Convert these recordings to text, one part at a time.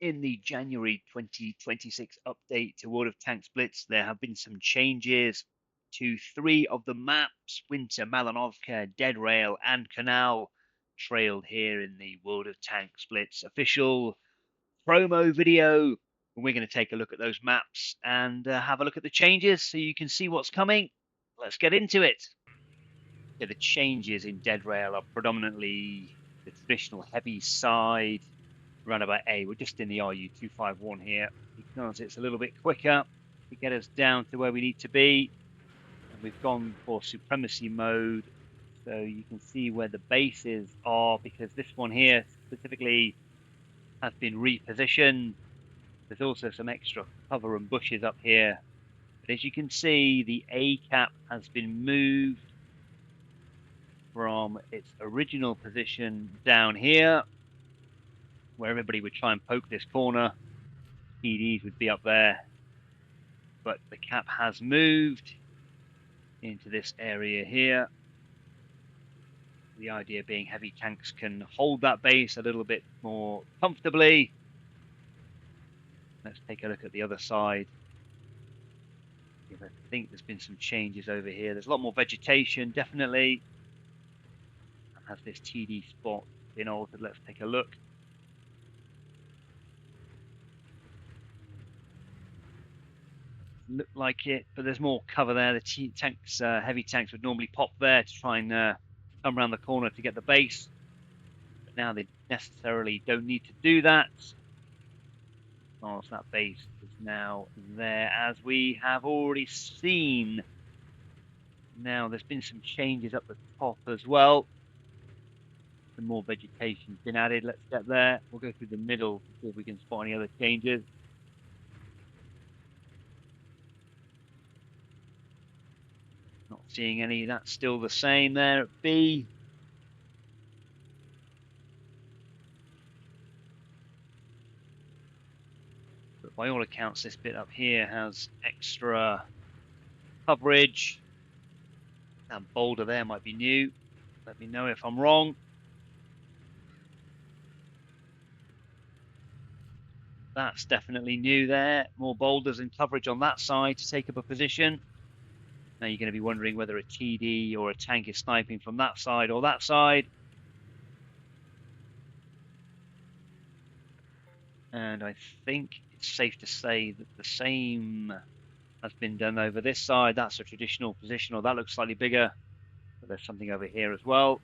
In the January 2026 update to World of Tanks Blitz, there have been some changes to 3 of the maps: Winter Malinovka, Dead Rail and Canal, trailed here in the World of Tanks Blitz official promo video. We're going to take a look at those maps and have a look at the changes so you can see what's coming. Let's get into it. Yeah, the changes in Dead Rail are predominantly the traditional heavy side, roundabout A. We're just in the RU251 here because it's a little bit quicker to get us down to where we need to be. And we've gone for supremacy mode, so you can see where the bases are, because this one here specifically has been repositioned. There's also some extra cover and bushes up here. But as you can see, the A cap has been moved from its original position down here, where everybody would try and poke this corner. TDs would be up there, but the cap has moved into this area here. The idea being heavy tanks can hold that base a little bit more comfortably. Let's take a look at the other side. I think there's been some changes over here. There's a lot more vegetation, definitely. And has this TD spot been altered? Let's take a look. Look like it, but there's more cover there. The tanks, heavy tanks would normally pop there to try and come around the corner to get the base, but now they necessarily don't need to do that. Oh, so that base is now there, as we have already seen. Now there's been some changes up the top as well. Some more vegetation's been added. Let's get there. We'll go through the middle to see if we can spot any other changes. Not seeing any. That's still the same there at B. But by all accounts, this bit up here has extra coverage. That boulder there might be new. Let me know if I'm wrong. That's definitely new there. More boulders and coverage on that side to take up a position. Now you're going to be wondering whether a TD or a tank is sniping from that side or that side. And I think it's safe to say that the same has been done over this side. That's a traditional position, or that looks slightly bigger, but there's something over here as well.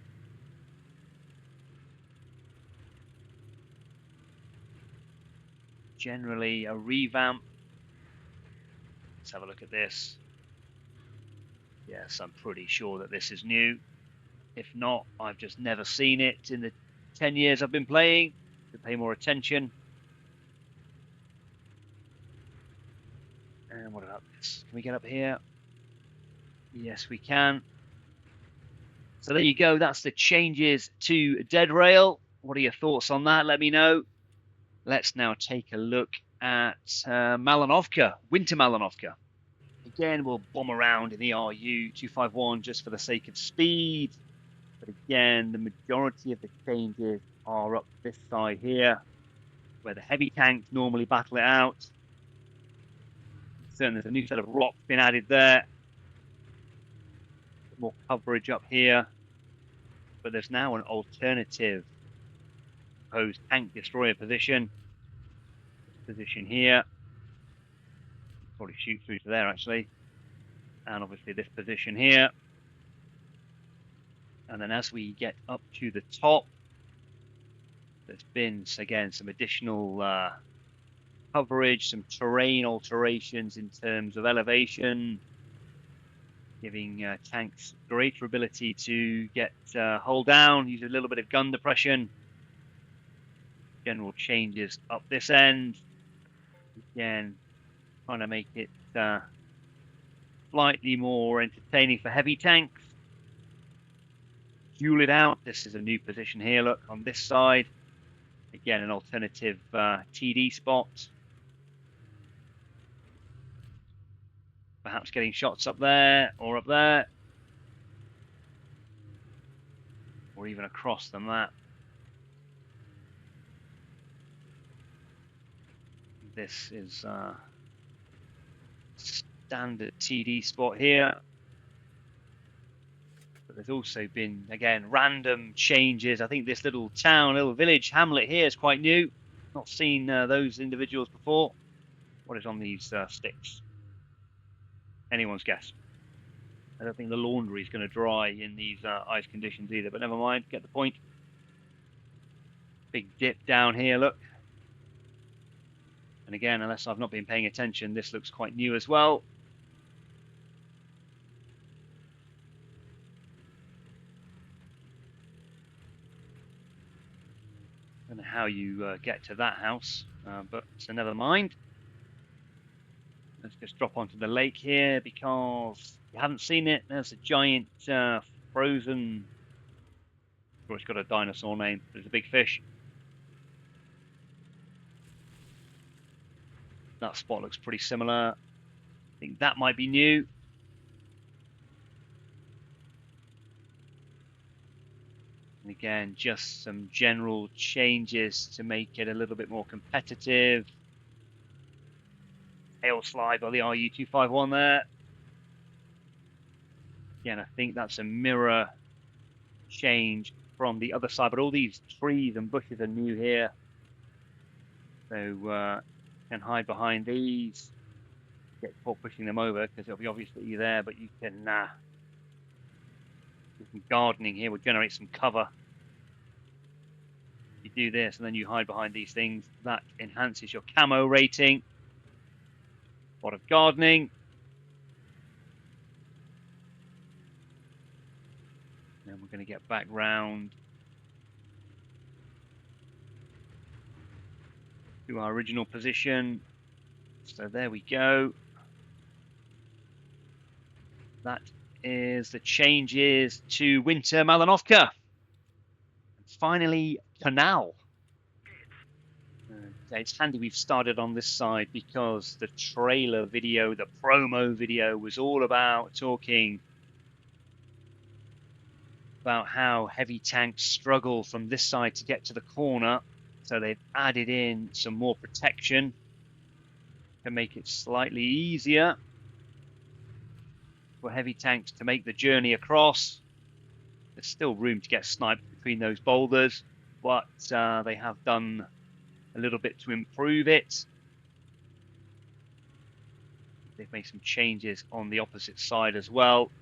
Generally a revamp. Let's have a look at this. Yes, I'm pretty sure that this is new. If not, I've just never seen it in the 10 years I've been playing. To pay more attention. And what about this? Can we get up here? Yes, we can. So there you go. That's the changes to Dead Rail. What are your thoughts on that? Let me know. Let's now take a look at Malinovka, Winter Malinovka. Again, we'll bomb around in the RU251 just for the sake of speed. But again, the majority of the changes are up this side here, where the heavy tanks normally battle it out. Certainly there's a new set of rocks been added there. More coverage up here. But there's now an alternative proposed tank destroyer position. This position here. Probably shoot through to there actually. And obviously this position here. And then as we get up to the top, there's been, again, some additional coverage, some terrain alterations in terms of elevation, giving tanks greater ability to get hull down, use a little bit of gun depression. General changes up this end. Again, trying to make it slightly more entertaining for heavy tanks. Duel it out. This is a new position here, look, on this side. Again, an alternative TD spot. Perhaps getting shots up there, or up there. Or even across the map. This is standard TD spot here. But there's also been, again, random changes. I think this little town, little village, hamlet here is quite new. Not seen those individuals before. What is on these sticks? Anyone's guess. I don't think the laundry is going to dry in these ice conditions either, but never mind, get the point. Big dip down here, look. And again, unless I've not been paying attention, this looks quite new as well. I don't know how you get to that house, but so never mind. Let's just drop onto the lake here because you haven't seen it. There's a giant frozen, or it's got a dinosaur name. There's a big fish. That spot looks pretty similar. I think that might be new. And again, just some general changes to make it a little bit more competitive. Hail slide by the RU251 there. Again, I think that's a mirror change from the other side, but all these trees and bushes are new here. So can hide behind these, get caught pushing them over because it'll be obviously there, but you can do some gardening here will generate some cover. You do this and then you hide behind these things, that enhances your camo rating. A lot of gardening. Then we're going to get back round to our original position. So there we go. That is the changes to Winter Malinovka. And finally, Canal. It's handy we've started on this side because the trailer video, the promo video, was all about talking about how heavy tanks struggle from this side to get to the corner. So they've added in some more protection to make it slightly easier for heavy tanks to make the journey across. There's still room to get sniped between those boulders, but they have done a little bit to improve it. They've made some changes on the opposite side as well.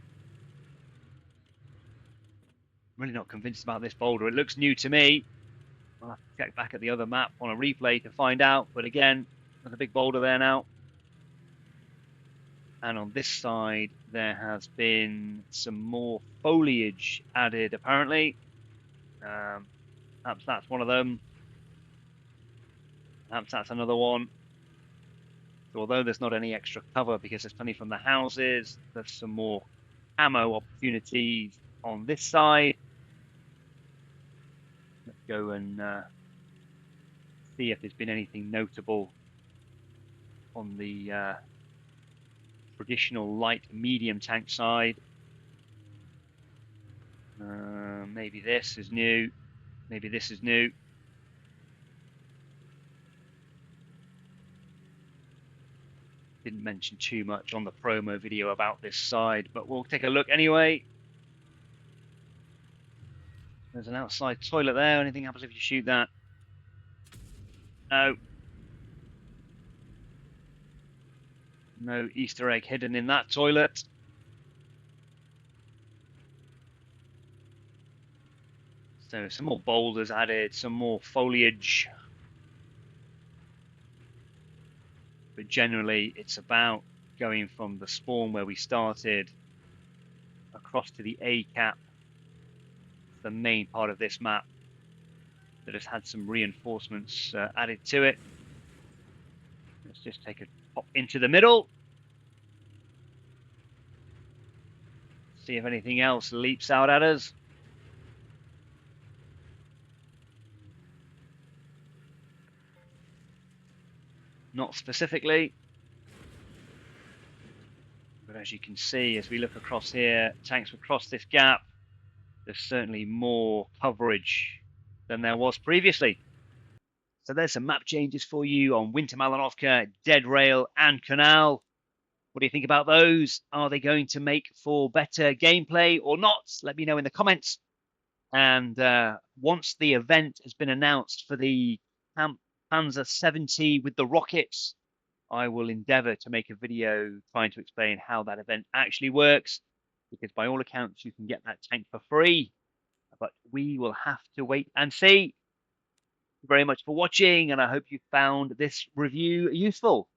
I'm really not convinced about this boulder. It looks new to me. I'll have to check back at the other map on a replay to find out. But again, there's a big boulder there now. And on this side, there has been some more foliage added, apparently. Perhaps that's one of them. Perhaps that's another one. So although there's not any extra cover because there's plenty from the houses, there's some more ammo opportunities on this side. Let's go and see if there's been anything notable on the traditional light medium tank side. Maybe this is new. Maybe this is new. Didn't mention too much on the promo video about this side, but we'll take a look anyway. There's an outside toilet there. Anything happens if you shoot that? No. No Easter egg hidden in that toilet. So some more boulders added, some more foliage. But generally, it's about going from the spawn where we started across to the A cap, the main part of this map that has had some reinforcements added to it. Let's just take a pop into the middle. See if anything else leaps out at us. Not specifically, but as you can see, as we look across here, tanks across this gap, there's certainly more coverage than there was previously. So there's some map changes for you on Winter Malinovka, Dead Rail, and Canal. What do you think about those? Are they going to make for better gameplay or not? Let me know in the comments. And once the event has been announced for the Panzer 70 with the rockets, I will endeavour to make a video trying to explain how that event actually works, because by all accounts you can get that tank for free, but we will have to wait and see. Thank you very much for watching, and I hope you found this review useful.